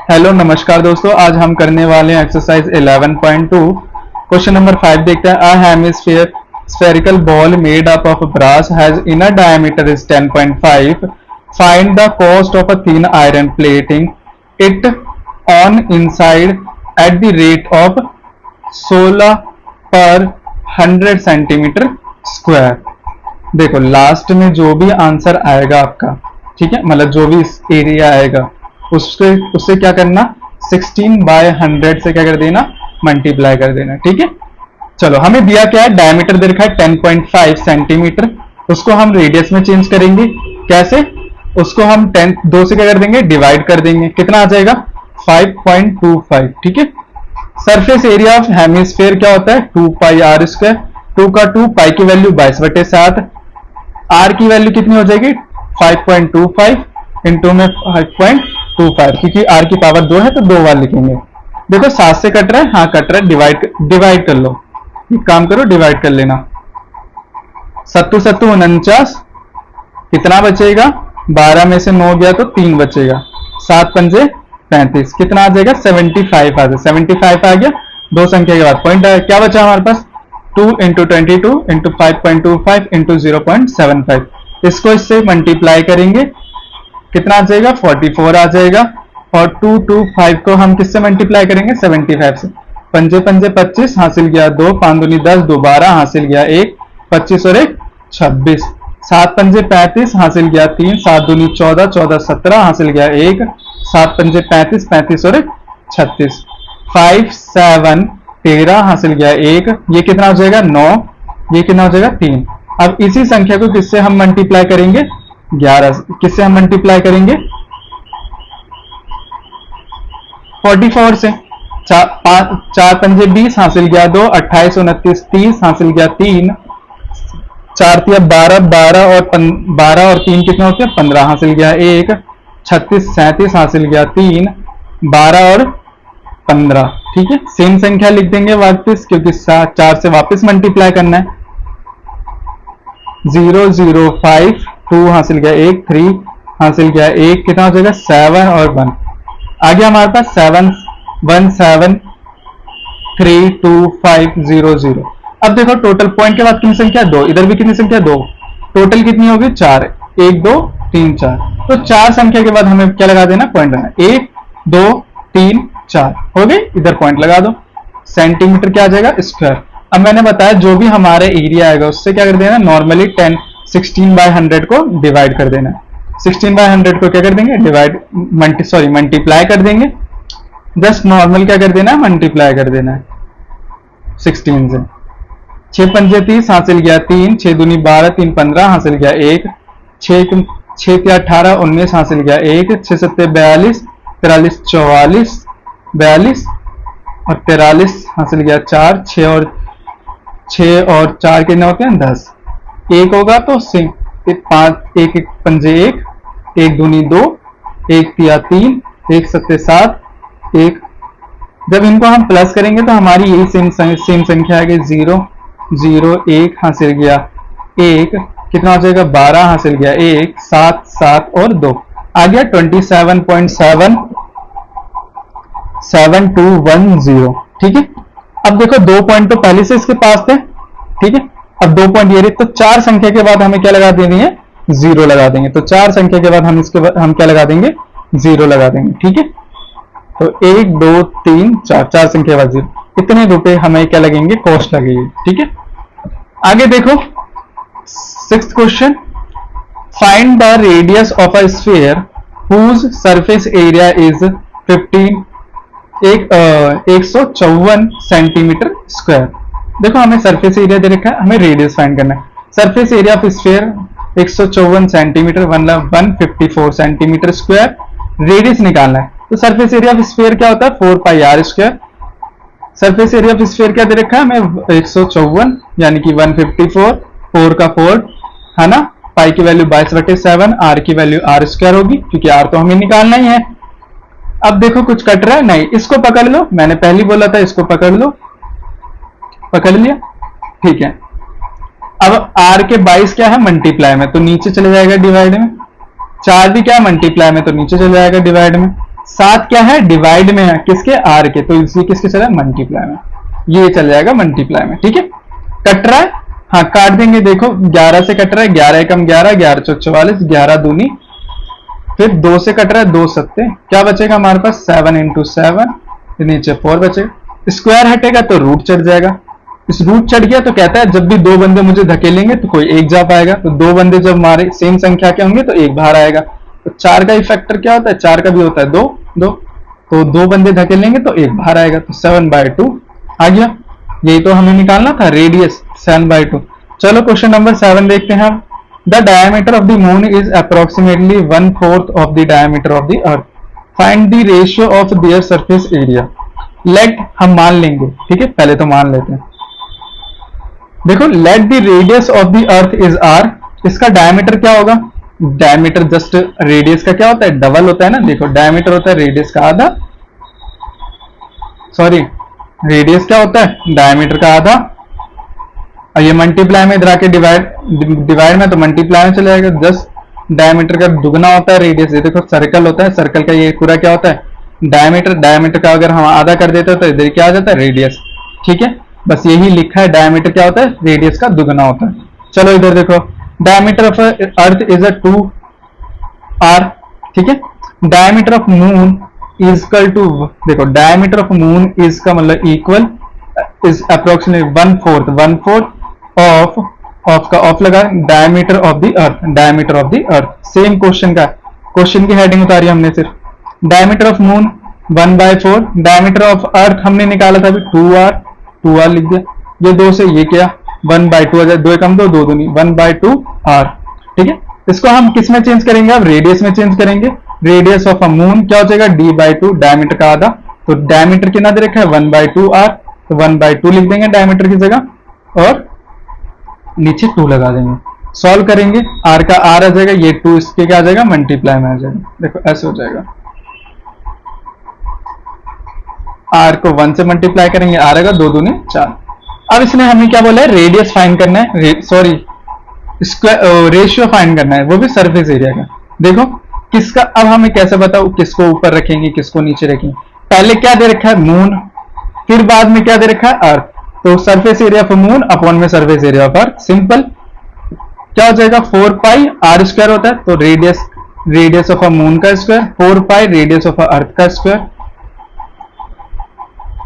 Hello नमस्कार दोस्तों, आज हम करने वाले हैं एक्सरसाइज 11.2। क्वेश्चन नंबर 5 देखते हैं। अ hemisphere spherical ball made up of brass has inner diameter is 10.5. Find the cost of a thin iron plating it on inside at the rate of 16 per 100 centimetre square. देखो last में जो भी answer आएगा आपका, ठीक है, मतलब जो भी एरिया आएगा उससे क्या करना, 16/100 से क्या कर देना, मल्टीप्लाई कर देना। ठीक है, चलो हमें दिया क्या है, डायमीटर दे रखा है 10.5 सेंटीमीटर, उसको हम रेडियस में चेंज करेंगे। कैसे, उसको हम 10 2 से क्या कर देंगे, डिवाइड कर देंगे। कितना आ जाएगा, 5.25। ठीक है, सरफेस एरिया ऑफ हेमिस्फीयर क्या होता है, 2πr²। 2 का 2, पाई की वैल्यू 22/7, आर की वैल्यू कितनी हो जाएगी, 5.25 इंटू में 5.25, क्योंकि आर की पावर 2 है तो 2 बार लिखेंगे। देखो 7 से कट रहा है, हाँ कट रहा है, डिवाइड कर लो, एक काम करो डिवाइड कर लेना। 7 7 49, कितना बचेगा, 12 में से 9 गया तो 3 बचेगा, 7 पंजे 35, कितना आ जाएगा, 75 आ जाएगा। 75 आ गया, दो संख्या के बाद पॉइंट आया, क्या बचा हमारे पास, 2 इंटू 22 इंटू 5.25 इंटू 0.75। इसको इससे मल्टीप्लाई करेंगे, कितना आ जाएगा, 44 आ जाएगा। और 2 2 5 को हम किससे मल्टीप्लाई करेंगे, 75 से। पंजे पंजे 25, हासिल गया 2, 5 दूनी 10, 2 12, हासिल गया 1, 25 और 1 26। 7 पंजे 35, हासिल गया 3, 7 दूनी 14, 14 17, हासिल गया 1, 7 पंजे 35, 35 और 1 36, 5 7 13, हासिल गया 1, ये कितना हो जाएगा 9, ये कितना हो जाएगा 3। अब इसी संख्या को किससे हम मल्टीप्लाई करेंगे, 11, किससे हम मल्टीप्लाई करेंगे, 44 से। 4 पंजे 20, हासिल गया 2, 28 29 30, हासिल गया 3, 4 तिया 12, 12 और 3 कितना होते हैं, 15, हासिल गया 1, 36 37, हासिल गया 3, 12 और 15। ठीक है, सेम संख्या लिख देंगे वापस, क्योंकि 4 से वापस मल्टीप्लाई करना है। 0 0 5 2, हासिल गया 1, 3, हासिल गया 1, कितना हो जाएगा, 7 और 1 आ गया हमारे पास, 7 1 7 3 2 5 0 0। अब देखो टोटल पॉइंट के बाद कितनी संख्या, 2, इधर भी कितनी संख्या, 2, टोटल कितनी होगी, 4, 1 2 3 4। तो 4 संख्या के बाद हमें क्या लगा देना, पॉइंट लगाना, 1 2 3 4 हो गई, इधर पॉइंट लगा दो। सेंटीमीटर क्या आ जाएगा, स्क्वायर। अब मैंने बताया जो भी हमारे एरिया आएगा उससे क्या कर देना, नॉर्मली 16/100 को डिवाइड कर देना है। 16/100 को क्या कर देंगे, मल्टीप्लाई कर देंगे। जस्ट नॉर्मल क्या कर देना है, मल्टीप्लाई कर देना है 16 से। 6 पंजे 30, हासिल गया 3, 6 दूनी 12, 3 15, हासिल गया 1, 6 18 19, हासिल गया 1, 6 7 42, 43 44 42 और 43, हासिल गया 4, 6 और 4 कितने होते हैं, 10। 1 होगा तो 5, 1 1 पंजे 1, 1 दूनी 2, 1 तिया 3, 1 7 7 1। जब इनको हम प्लस करेंगे तो हमारी यही सेम संख्या आएगी, 0 0 1, हासिल गया 1, कितना हो जाएगा, 12, हासिल गया 1, 7 7 और 2 आ गया 27.7 7210। ठीक है, अब देखो 2 पॉइंट तो पहले से इसके पास थे, ठीक है, अब 2 पॉइंट ये रहे, तो 4 संख्या के बाद हमें क्या लगा देनी है, 0 लगा देंगे। तो 4 संख्या के बाद हम क्या लगा देंगे, 0 लगा देंगे। ठीक है, तो 1 2 3 4, 4 संख्या के बाद 0, इतने रुपए हमें क्या लगेंगे, कॉस्ट लगेगी। ठीक है, आगे देखो 6th question, find the radius of a sphere whose surface area is 154 centimetre square. देखो हमें सरफेस एरिया दे रखा है, हमें रेडियस फाइंड करना है। Surface area of sphere 154 centimetre, मतलब 154 सेंटीमीटर स्क्वायर, रेडियस निकालना है। तो सरफेस एरिया ऑफ स्फीयर क्या होता है, 4πr²। Surface area of sphere क्या दे रखा है हमें, 154 यानी कि 154, 4 का 4 है ना, पाई की वैल्यू 22/7, आर की वैल्यू r² होगी, क्योंकि r तो हमें निकालना ही है। अब देखो कुछ कट रहा है, नहीं, इसको पकड़ लो, मैंने पहले बोला था इसको पकड़ लो, पकड़ लिया। ठीक है, अब r के 22 क्या है, मल्टीप्लाई में, तो नीचे चले जाएगा डिवाइड में। 4 भी क्या है, मल्टीप्लाई में, तो नीचे चले जाएगा डिवाइड में। 7 क्या है, डिवाइड में है, किसके, आर के, तो इसी किसके चला, मल्टीप्लाई में, ये चल जाएगा मल्टीप्लाई में। ठीक है, कट रहा है, हाँ काट देंगे, देखो 11 से कट रहा है, 11 एकम 11, 11 चौक 44, 11 दूनी, फिर 2 से कट रहा है, 2 सत्ते, क्या बचेगा हमारे पास, 7 इंटू 7, नीचे 4 बचेगा, स्क्वायर हटेगा तो रूट चढ़ जाएगा, इस रूट चढ़ गया तो कहता है जब भी दो बंदे मुझे धकेलेंगे तो कोई एक जा पाएगा, तो दो बंदे जब हमारे सेम संख्या के होंगे तो एक बाहर आएगा, तो 4 का फैक्टर क्या होता है, 4 का भी होता है 2 2, तो दो बंदे धकेलेंगे तो एक बाहर आएगा, तो 7/2 आ गया, यही तो हमें निकालना था, रेडियस 7/2। चलो क्वेश्चन नंबर 7 देखते हैं हम। The diameter of the moon is approximately 1/4 of the diameter of the earth, find the ratio of their surface area. Let हम मान लेंगे, ठीक है, पहले तो मान लेते हैं। देखो, let the radius of the earth is R, इसका डायमीटर क्या होगा, डायमीटर जस्ट रेडियस का क्या होता है, डबल होता है ना, देखो डायमीटर होता है रेडियस का आधा, सॉरी रेडियस क्या होता है, डायमीटर का आधा, और ये मल्टीप्लाई में इधर आके डिवाइड में तो मल्टीप्लाई में चले जाएगा, जस्ट डायमीटर का दुगना होता है रेडियस, ये देखो सर्कल होता है, सर्कल का ये पूरा क्या होता है, डायमीटर, डायमीटर का अगर हम आधा कर देते तो इधर क्या आ जाता है, रेडियस। ठीक है, बस यही लिखा है, डायमीटर क्या होता है, रेडियस का दुगना होता है। चलो इधर देखो, diameter of earth is 2r, ठीक है, diameter of moon is equal to, देखो डायमीटर ऑफ मून इज का मतलब इक्वल इज अप्रोक्सीमेटली 1/4 ऑफ का ऑफ लगा, diameter of the earth, diameter of the earth, same question का, क्वेश्चन की heading उतारी हमने सिर्फ, diameter of moon 1/4, diameter of earth हमने निकाला था अभी 2r लिख दिया, ये 2 से ये क्या 1/2 आ जाए, 2 कम 2 2 दूनी 1/2r। ठीक है, इसको हम किस में चेंज करेंगे, अब रेडियस में चेंज करेंगे, रेडियस ऑफ अ मून क्या हो जाएगा, d/2, डायमीटर का आधा, तो डायमीटर कितना दे रखा है 1/2r, तो 1/2 लिख देंगे डायमीटर की जगह, और नीचे 2 लगा देंगे, सॉल्व करेंगे, r का r आ जाएगा, ये 2 इसके क्या आ जाएगा, मल्टीप्लाई में आ जाएगा, देखो ऐसे हो जाएगा, r को 1 से मल्टीप्लाई करेंगे, r आएगा 2 दूनी 4। अब इसने हमें क्या बोला है, रेडियस फाइंड करना है, सॉरी रेशियो फाइंड करना है, वो भी सरफेस एरिया का। देखो किसका, अब हमें कैसे बताओ किसको ऊपर रखेंगे किसको नीचे रखेंगे, पहले क्या दे रखा है, मून, फिर बाद में क्या दे रखा है, अर्थ, तो surface area of moon upon में surface area of earth, simple क्या हो जाएगा, 4πr² होता है, तो रेडियस ऑफ अ मून का स्क्वायर, 4π रेडियस ऑफ अर्थ का स्क्वायर,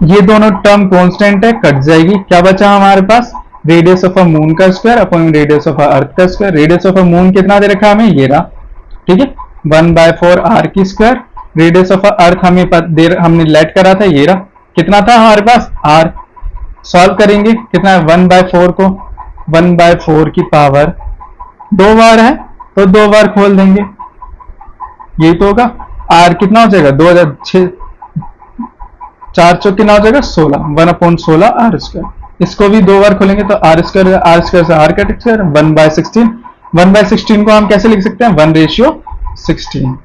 ये दोनों टर्म कांस्टेंट है, कट जाएगी, क्या बचा हमारे पास, रेडियस ऑफ अ मून का square upon radius of earth का square, radius of a moon कितना दे रखा है हमें, ये रहा, ठीक है, 1/4r की स्क्वायर, रेडियस ऑफ अर्थ हमने लेट करा था, ये रहा, कितना था हमारे पास r, सॉल्व करेंगे, कितना है 1/4 को 1/4 की पावर 2 बार है तो 2 बार खोल देंगे, यही तो होगा, r कितना हो जाएगा 2006, 4 चौक कितना हो जाएगा 16, 1/16 r², इसको भी 2 बार खोलेंगे तो r² से r कट स्क्वायर 1/16, 1/16 को हम कैसे लिख सकते हैं, 1/16।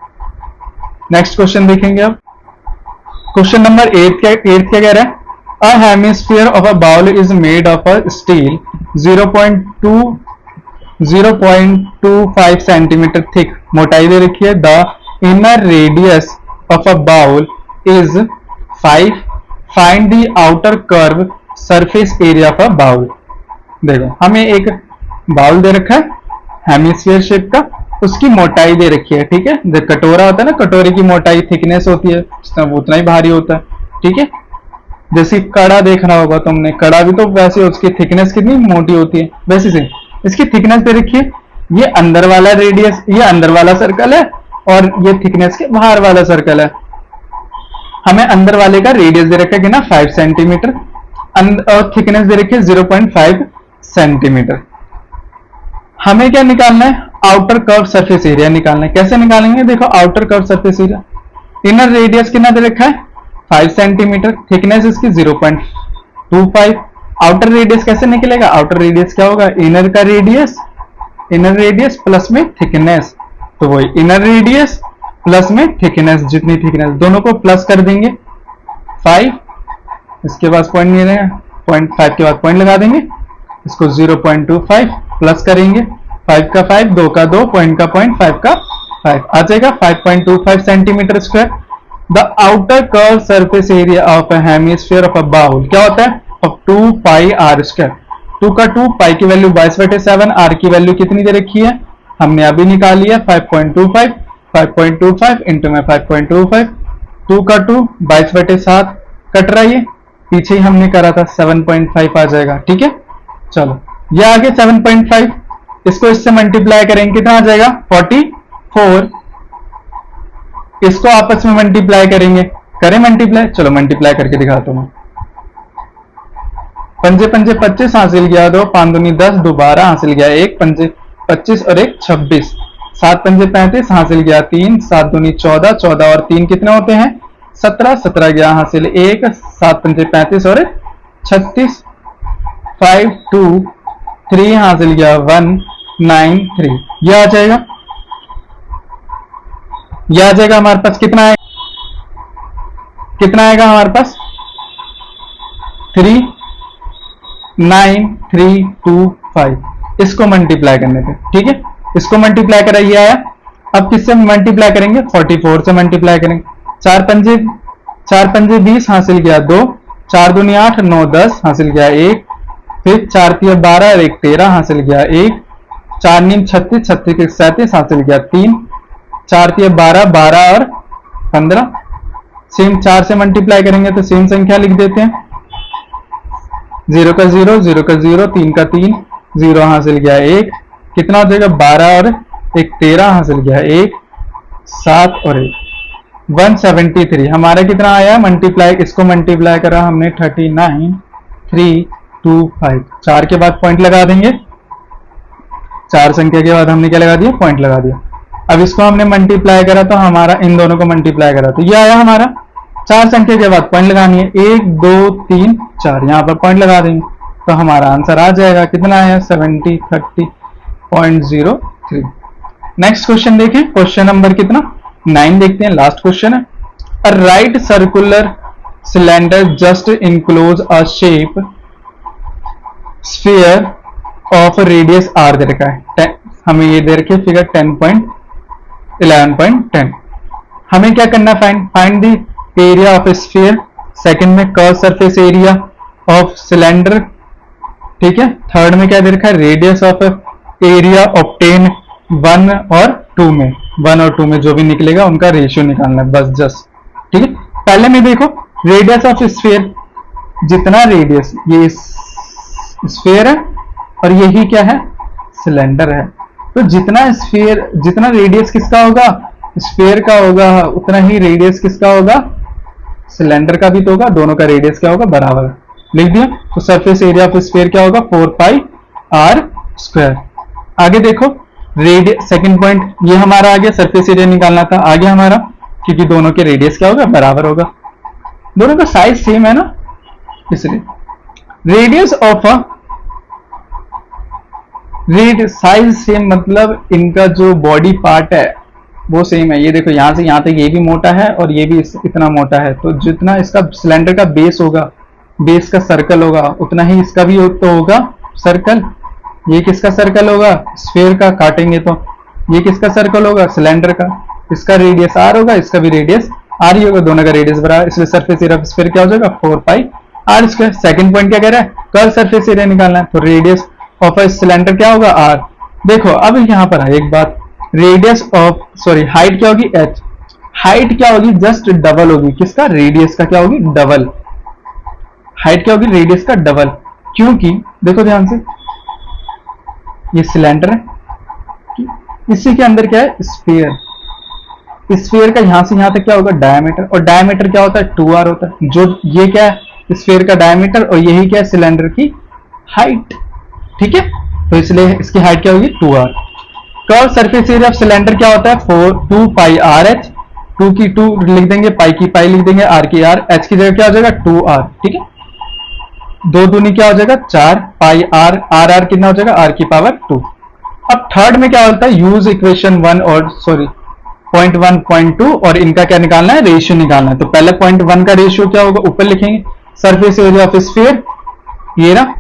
नेक्स्ट क्वेश्चन देखेंगे अब, क्वेश्चन नंबर 8 क्या कह रहा है, a hemisphere of a bowl is made of a steel 0.25 centimetre thick, मोटाई दे रखी है, the inner radius of a bowl is 5, find the outer curve surface area of a bowl. देखो हमें एक बाउल दे रखा है हेमिस्फीयर शेप का, उसकी मोटाई दे रखी है, ठीक है, जो कटोरा होता है ना, कटोरे की मोटाई थिकनेस होती है उतना ही भारी होता है, ठीक है, जैसे कड़ा देखना होगा तुमने, कड़ा भी तो वैसे उसकी थिकनेस कितनी मोटी होती है, वैसे से इसकी थिकनेस दे रखी है, ये अंदर वाला रेडियस, ये अंदर वाला सर्कल है और ये थिकनेस के बाहर वाला सर्कल है, हमें अंदर वाले का रेडियस दे रखा है कि ना 5 सेंटीमीटर और थिकनेस दे रखी है 0.5 सेंटीमीटर। हमें क्या निकालना है, आउटर कर्व सरफेस एरिया निकालना है, कैसे निकालेंगे, देखो outer curve surface area, inner radius कितना दे रखा है 5 सेंटीमीटर, थिकनेस इसकी 0.25, आउटर रेडियस कैसे निकलेगा, आउटर रेडियस क्या होगा, इनर रेडियस प्लस में थिकनेस, तो वही इनर रेडियस प्लस में थिकनेस, जितनी थिकनेस दोनों को प्लस कर देंगे 5, इसके बाद पॉइंट नहीं रहेगा, 0.5 के बाद पॉइंट लगा देंगे, इसको 0.25 प्लस करेंगे, 5 का 5, 2 का 2, पॉइंट का पॉइंट, 5 का 5 आ जाएगा 5.25 centimetre square. The outer curve surface area of a hemisphere of a bowl क्या होता है, ऑफ 2 पाई आर स्क्वायर। 2 का 2, पाई की वैल्यू 22/7, आर की वैल्यू कितनी दे रखी है, हमने अभी निकाली है 5.25, 5.25 इंटू में 5.25, 2 का 2 22/7 कट रहा है, पीछे ही हमने करा था 7.5 आ जाएगा। ठीक है, चलो ये आगे 7.5, इसको इससे मल्टीप्लाई करेंगे कितना आ जाएगा 44, इसको आपस में मल्टीप्लाई करेंगे, करें मल्टीप्लाई, चलो मल्टीप्लाई करके दिखाता हूं। पंजे पंजे 25 हासिल गया 2, 5 दूनी 10, 2 12 हासिल गया 1, पंजे 25 और 1 26, 7 पंजे 35 हासिल गया 3, 7 दूनी 14, 14 और 3 कितने होते हैं 17, 17 गया हासिल 1, 7 पंजे 35 और 36, 5 2 3 हासिल गया 1 9 3, यह आ जाएगा, यह आ जाएगा हमारे पास कितना है, कितना आएगा हमारे पास 3 9 3 2 5, इसको मल्टीप्लाई करने पे। ठीक है, इसको मल्टीप्लाई करा, ये आया। अब किससे मल्टीप्लाई करेंगे 44 से मल्टीप्लाई करेंगे, 4 पंजे 20 हासिल गया 2, 4 दूनी 8, 9 10 हासिल गया 1, फिर 4 3 12 और 1 13 हासिल गया 1, 4 नीम 36, 36 के 37 हासिल गया 3, 4 3 12, 12 और 15, सेम 4 से मल्टीप्लाई करेंगे तो सेम संख्या लिख देते हैं, 0 का 0, 0 का 0, 3 का 3, 0 हासिल गया 1, कितना हो जाएगा 12 और 1 13 हासिल गया 1, 7 और 1 173, हमारा कितना आया मल्टीप्लाई, इसको मल्टीप्लाई करा हमने 39 3 2 5, 4 के बाद पॉइंट लगा देंगे, 4 संख्या के बाद हमने क्या लगा दिया पॉइंट लगा दिया। अब इसको हमने मल्टीप्लाई करा तो हमारा इन दोनों को मल्टीप्लाई करा तो ये आया हमारा, 4 संख्या के बाद पॉइंट लगानी है 1 2 3 4, यहां पर पॉइंट लगा देंगे तो हमारा आंसर आ जाएगा, कितना आया 70 30.03। नेक्स्ट क्वेश्चन देखें, क्वेश्चन नंबर कितना 9 देखते हैं, लास्ट क्वेश्चन है। A right circular cylinder just enclose a shape sphere of radius R दे रखा है, हमें ये दे रखे फिगर 11.10, हमें क्या करना find the area of sphere, second में curve surface area of cylinder, ठीक है, थर्ड में क्या दे रखा है रेडियस ऑफ एरिया ऑब्टेन 1 और 2 में, 1 और 2 में जो भी निकलेगा उनका रेशियो निकालना है बस जस्ट। ठीक है, पहले में देखो रेडियस ऑफ स्फीयर, जितना रेडियस ये स्फीयर है और यही क्या है सिलेंडर है, तो जितना रेडियस किसका होगा स्फीयर का होगा, उतना ही रेडियस किसका होगा सिलेंडर का भी तो होगा, दोनों का रेडियस क्या होगा बराबर, लिख दिया। तो सरफेस एरिया ऑफ स्फीयर क्या होगा 4 पाई आर स्क्वायर। आगे देखो रेडियस, सेकंड पॉइंट ये हमारा आ गया, सरफेस एरिया निकालना था, आगे हमारा क्योंकि दोनों के रेडियस क्या होगा बराबर होगा, दोनों का साइज सेम है ना, इसलिए रेडियस ऑफ साइज सेम मतलब इनका जो बॉडी पार्ट है वो सेम है। ये देखो यहां से यहां तक ये भी मोटा है और ये भी इतना मोटा है, तो जितना इसका सिलेंडर का बेस होगा, बेस का सर्कल होगा, उतना ही इसका भी तो होगा सर्कल। ये किसका सर्कल होगा स्फीयर का, काटेंगे तो ये किसका सर्कल होगा सिलेंडर का, इसका रेडियस आर होगा, इसका भी रेडियस आर ही होगा, दोनों का रेडियस बराबर, इसलिए सरफेस एरिया ऑफ स्फीयर क्या हो जाएगा 4 pi r square. Second point क्या कह रहा है कर्व सरफेस एरिया निकालना है, तो रेडियस ऑफ सिलेंडर क्या होगा आर। देखो अब यहां पर है एक बात, रेडियस ऑफ हाइट क्या होगी h, हाइट क्या होगी जस्ट डबल होगी किसका रेडियस का, क्या होगी डबल, हाइट क्या होगी रेडियस का डबल, क्योंकि देखो ध्यान से ये सिलेंडर है, इसी के अंदर क्या है स्फीयर, स्फीयर का यहां से यहां तक क्या होगा डायमीटर, और डायमीटर क्या होता है 2r होता है, जो ये क्या है स्फीयर का डायमीटर और यही क्या है सिलेंडर की हाइट। ठीक है, तो इसलिए इसकी हाइट क्या होगी 2r। Curve surface area of cylinder क्या होता है 2 पाई आर एच, 2 की 2 लिख देंगे, पाई की पाई लिख देंगे, आर की आर, एच की जगह क्या हो जाएगा 2r। ठीक है, 2 दूनी क्या हो जाएगा 4 पाई आर, आर आर कितना हो जाएगा आर की पावर 2। अब थर्ड में क्या होता है यूज इक्वेशन 1 और पॉइंट 1 पॉइंट 2 और इनका क्या निकालना है रेशियो निकालना है। तो पहले पॉइंट 1 का रेशियो क्या होगा ऊपर लिखेंगे, सरफेस एरिया ऑफ स्फीयर ये ना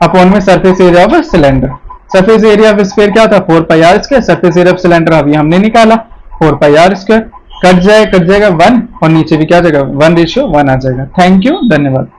अपॉन में surface area of cylinder, surface area of sphere क्या था 4 pi r square, surface area of cylinder अभी हमने निकाला 4 पाई आर स्क्वायर। कट जाएगा 1 और नीचे भी क्या आ जाएगा 1:1 आ जाएगा। थैंक यू, धन्यवाद।